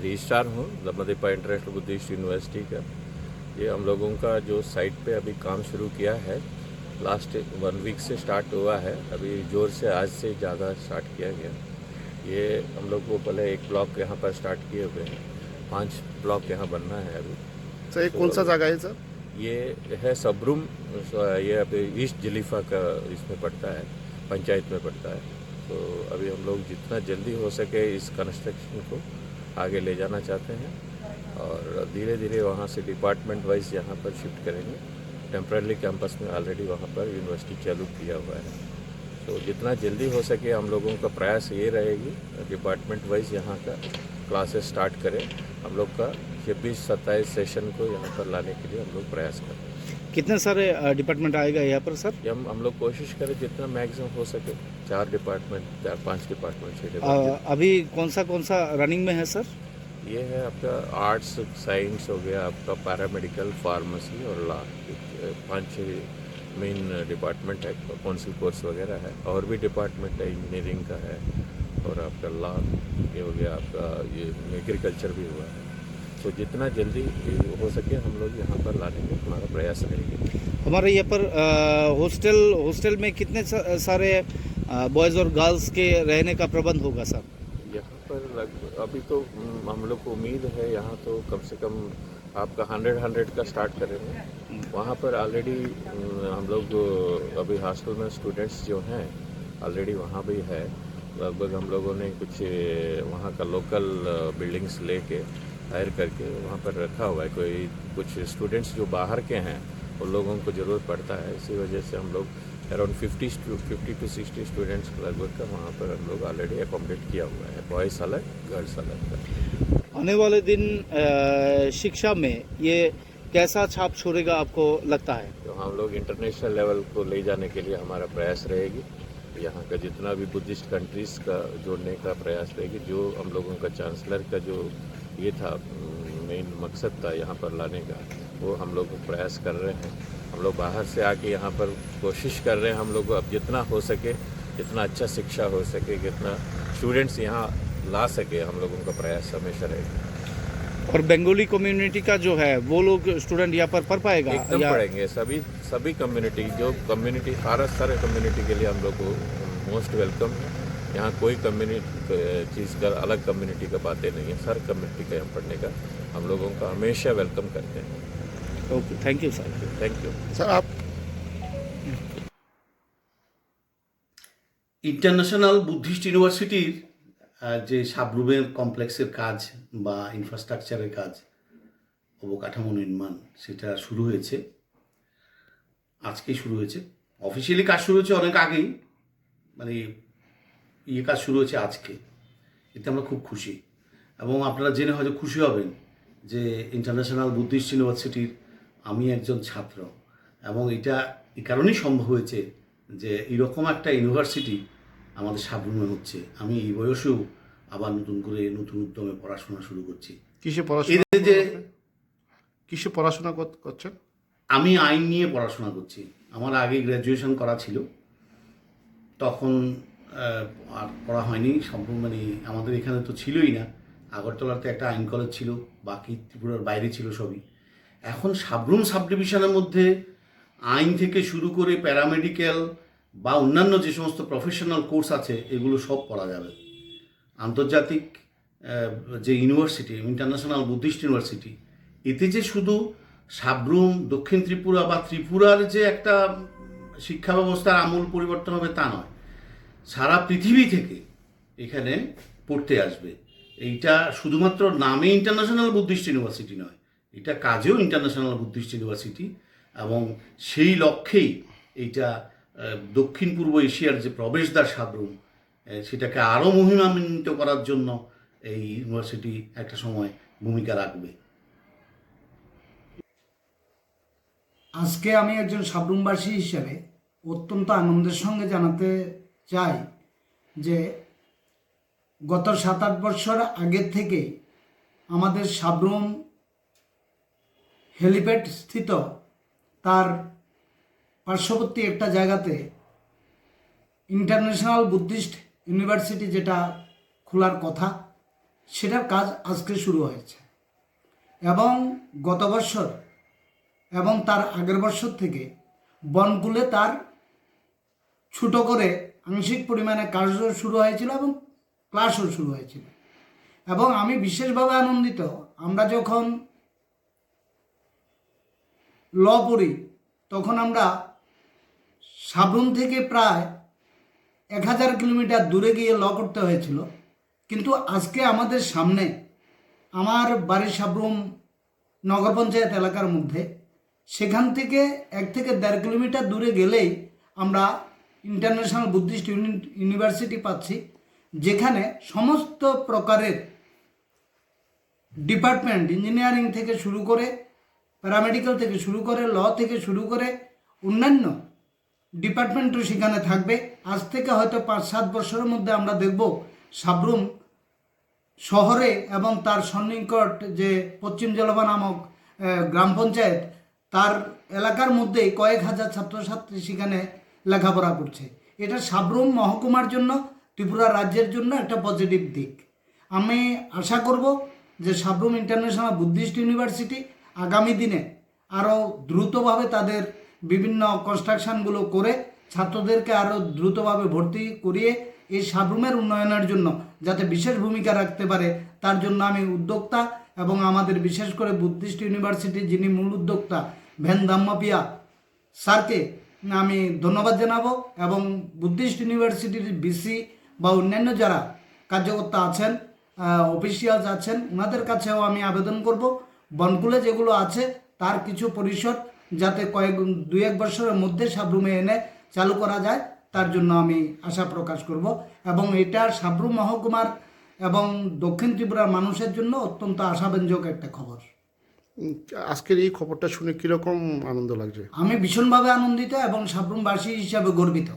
Registrar हूँ दमनदीपा international Buddhist university का। ये हम लोगों का जो साइट पे अभी काम शुरू किया है, लास्ट 1 वीक से स्टार्ट हुआ है। अभी जोर से आज से ज़्यादा स्टार्ट किया गया। ये हम लोग को पहले एक ब्लॉक यहाँ पर स्टार्ट किए हुए हैं, 5 ब्लॉक यहाँ बनना है अभी। सर ये कौन सा जगह है सर? ये है सबरूम, ये अभी ईस्ट जलीफा का इसमें पड़ता है, पंचायत में पड़ता है। तो अभी हम लोग जितना जल्दी हो सके इस कंस्ट्रक्शन को आगे ले जाना चाहते हैं और धीरे धीरे वहाँ से डिपार्टमेंट वाइज यहाँ पर शिफ्ट करेंगे। टेम्पररी कैंपस में ऑलरेडी वहाँ पर यूनिवर्सिटी चालू किया हुआ है। तो जितना जल्दी हो सके हम लोगों का प्रयास ये रहेगी डिपार्टमेंट वाइज यहाँ का क्लासेस स्टार्ट करें। हम लोग का 26-27 सेशन को यहाँ पर लाने के लिए हम लोग प्रयास करें। कितने सारे डिपार्टमेंट आएगा यहाँ पर सर? हम लोग कोशिश करें जितना मैक्सिमम हो सके 4 डिपार्टमेंट, 4-5 डिपार्टमेंट, 6 डिपार्टमेंट। अभी कौन सा रनिंग में है सर? ये है आपका आर्ट्स साइंस हो गया, आपका पैरामेडिकल, फार्मेसी और लॉ, 5-6 मेन डिपार्टमेंट है। काउंसिल कोर्स वगैरह है और भी डिपार्टमेंट है, इंजीनियरिंग का है और आपका लॉ ये हो गया, आपका ये एग्रीकल्चर भी हुआ है। तो जितना जल्दी हो सके हम लोग यहाँ पर लाने का हमारा प्रयास रहेगा। हमारे यहाँ पर हॉस्टल में कितने सारे बॉयज़ और गर्ल्स के रहने का प्रबंध होगा सर? यहाँ पर अभी तो हम लोग को उम्मीद है यहाँ तो कम से कम आपका 100 का स्टार्ट करेंगे। वहाँ पर ऑलरेडी हम लोग अभी हॉस्टल में स्टूडेंट्स जो हैं ऑलरेडी वहाँ भी है। लगभग हम लोगों ने कुछ वहाँ का लोकल बिल्डिंग्स लेके हायर करके वहाँ पर रखा हुआ है। कोई कुछ स्टूडेंट्स जो बाहर के हैं उन लोगों को ज़रूरत पड़ता है, इसी वजह से हम लोग अराउंड 50 to 60 स्टूडेंट्स लगभग का वहाँ पर हम लोग ऑलरेडी अकोमोडेट किया हुआ है, बॉयज़ अलग गर्ल्स अलग का। आने वाले दिन शिक्षा में ये कैसा छाप छोड़ेगा आपको लगता है? तो हम लोग इंटरनेशनल लेवल को ले जाने के लिए हमारा प्रयास रहेगी। यहाँ का जितना भी बुद्धिस्ट कंट्रीज़ का जोड़ने का प्रयास रहेगी। जो हम लोगों का चांसलर का जो ये था मेन मकसद था यहाँ पर लाने का, वो हम लोग प्रयास कर रहे हैं। हम लोग बाहर से आके यहाँ पर कोशिश कर रहे हैं हम लोग अब जितना हो सके, जितना अच्छा शिक्षा हो सके, जितना स्टूडेंट्स यहाँ ला सके, हम लोगों का प्रयास हमेशा रहेगा। और बंगाली कम्युनिटी का जो है वो लोग स्टूडेंट यहाँ पर पढ़ पाएगा? एकदम पढ़ेंगे। सभी कम्युनिटी, जो कम्युनिटी सारे कम्युनिटी के लिए हम लोग को मोस्ट वेलकम है। यहाँ कोई कम्युनिटी चीज़ का अलग कम्युनिटी का बातें नहीं है, हर कम्युनिटी का यहाँ पढ़ने का हम लोगों का हमेशा वेलकम करते हैं। Okay, thank you sir. Thank you sir. आप ইন্টারন্যাশনাল বুদ্ধিস্ট ইউনিভার্সিটির যে সাবরুমের কমপ্লেক্সের কাজ বা ইনফ্রাস্ট্রাকচারের কাজ, অবকাঠামো নির্মাণ, সেটা শুরু হয়েছে, আজকেই শুরু হয়েছে। অফিসিয়ালি কাজ শুরু হয়েছে অনেক আগেই, মানে কাজ শুরু হয়েছে আজকে। এতে আমরা খুব খুশি এবং আপনারা জেনে হয়তো খুশি হবেন যে ইন্টারন্যাশনাল বুদ্ধিস্ট ইউনিভার্সিটির আমি একজন ছাত্র এবং এটা এই কারণেই সম্ভব হয়েছে যে এরকম একটা ইউনিভার্সিটি আমাদের সাবরুমে হচ্ছে। আমি এই বয়সেও আবার নতুন করে নতুন উদ্যমে পড়াশোনা শুরু করছি। কিসে পড়াশোনা করছেন? আমি আইন নিয়ে পড়াশোনা করছি। আমার আগে গ্র্যাজুয়েশন করা ছিল, তখন আর পড়া হয়নি সম্পূর্ণ। মানে আমাদের এখানে তো ছিলই না, আগরতলাতে একটা আইন কলেজ ছিল, বাকি ত্রিপুরার বাইরে ছিল সবই। এখন সাবরুম সাব ডিভিশনের মধ্যে আইন থেকে শুরু করে প্যারামেডিক্যাল বা অন্যান্য যে সমস্ত প্রফেশনাল কোর্স আছে এগুলো সব পড়া যাবে। আন্তর্জাতিক যে ইউনিভার্সিটি, ইন্টারন্যাশনাল বুদ্ধিস্ট ইউনিভার্সিটি, এতে যে শুধু সাবরুম, দক্ষিণ ত্রিপুরা বা ত্রিপুরার যে একটা শিক্ষা ব্যবস্থার আমূল পরিবর্তন হবে তা নয়, সারা পৃথিবী থেকে এখানে পড়তে আসবে। এইটা শুধুমাত্র নামে ইন্টারন্যাশনাল বুদ্ধিস্ট ইউনিভার্সিটি নয়, এটা কাজেও ইন্টারন্যাশনাল বুদ্ধিস্ট ইউনিভার্সিটি এবং সেই লক্ষ্যেই এইটা দক্ষিণ পূর্ব এশিয়ার যে প্রবেশদ্বার সাবরুম, সেটাকে আরও মহিমান্বিত করার জন্য এই ইউনিভার্সিটি একটা সময় ভূমিকা রাখবে। আজকে আমি একজন সাবরুমবাসী হিসেবে অত্যন্ত আনন্দের সঙ্গে জানাতে চাই যে গত 7-8 বছর আগের থেকে আমাদের সাবরুম হেলিপ্যাড স্থিত তার পার্শ্ববর্তী একটা জায়গাতে ইন্টারন্যাশনাল বুদ্ধিস্ট ইউনিভার্সিটি যেটা খোলার কথা, সেটার কাজ আজকে শুরু হয়েছে এবং গত বছর এবং তার আগের বছর থেকে বনকুলে তার ছোটো করে আংশিক পরিমাণে কার্য শুরু হয়েছিল এবং ক্লাসও শুরু হয়েছিল। এবং আমি বিশেষভাবে আনন্দিত, আমরা যখন ল পড়ি তখন আমরা সাবরুম থেকে প্রায় 1000 কিলোমিটার দূরে গিয়ে ল করতে হয়েছিল, কিন্তু আজকে আমাদের সামনে আমার বাড়ির সাবরুম নগর পঞ্চায়েত এলাকার মধ্যে, সেখান থেকে 1 থেকে 1.5 কিলোমিটার দূরে গেলেই আমরা ইন্টারন্যাশনাল বুদ্ধিস্ট ইউনিভার্সিটি পাচ্ছি, যেখানে সমস্ত প্রকারের ডিপার্টমেন্ট, ইঞ্জিনিয়ারিং থেকে শুরু করে প্যারামেডিক্যাল থেকে শুরু করে ল থেকে শুরু করে অন্যান্য ডিপার্টমেন্টও সেখানে থাকবে। আজ থেকে হয়তো 5-7 বছরের মধ্যে আমরা দেখব সাবরুম শহরে এবং তার সন্নিকট যে পশ্চিম জলবা নামক গ্রাম পঞ্চায়েত, তার এলাকার মধ্যেই কয়েক হাজার ছাত্রছাত্রী সেখানে লেখাপড়া করছে। এটা সাবরুম মহকুমার জন্য, ত্রিপুরা রাজ্যের জন্য একটা পজিটিভ দিক। আমি আশা করব যে সাবরুম ইন্টারন্যাশনাল বুদ্ধিস্ট ইউনিভার্সিটি আগামী দিনে আরও দ্রুতভাবে তাদের বিভিন্ন কনস্ট্রাকশানগুলো করে ছাত্রদেরকে আরও দ্রুতভাবে ভর্তি করিয়ে এই সাবরুমের উন্নয়নের জন্য যাতে বিশেষ ভূমিকা রাখতে পারে, তার জন্য আমি উদ্যোক্তা এবং আমাদের বিশেষ করে বুদ্ধিস্ট ইউনিভার্সিটির যিনি মূল উদ্যোক্তা ভ্যান ধাম্মাপিয়া স্যারকে আমি ধন্যবাদ জানাবো এবং বুদ্ধিস্ট ইউনিভার্সিটির বিসি বা অন্যান্য যারা কার্যকর্তা আছেন, অফিসিয়ালস আছেন, ওনাদের কাছেও আমি আবেদন করব বনকুলে যেগুলো আছে তার কিছু পরিসর যাতে 2-1 বছরের মধ্যে সাবরুমে এনে চালু করা যায়, তার জন্য আমি আশা প্রকাশ করব। এবং এটা সাবরুম মহকুমার এবং দক্ষিণ ত্রিপুরার মানুষের জন্য অত্যন্ত আশাব্যঞ্জক একটা খবর। আজকের এই খবরটা শুনে কীরকম আনন্দ লাগছে? আমি ভীষণভাবে আনন্দিত এবং সাবরুমবাসী হিসাবে গর্বিত।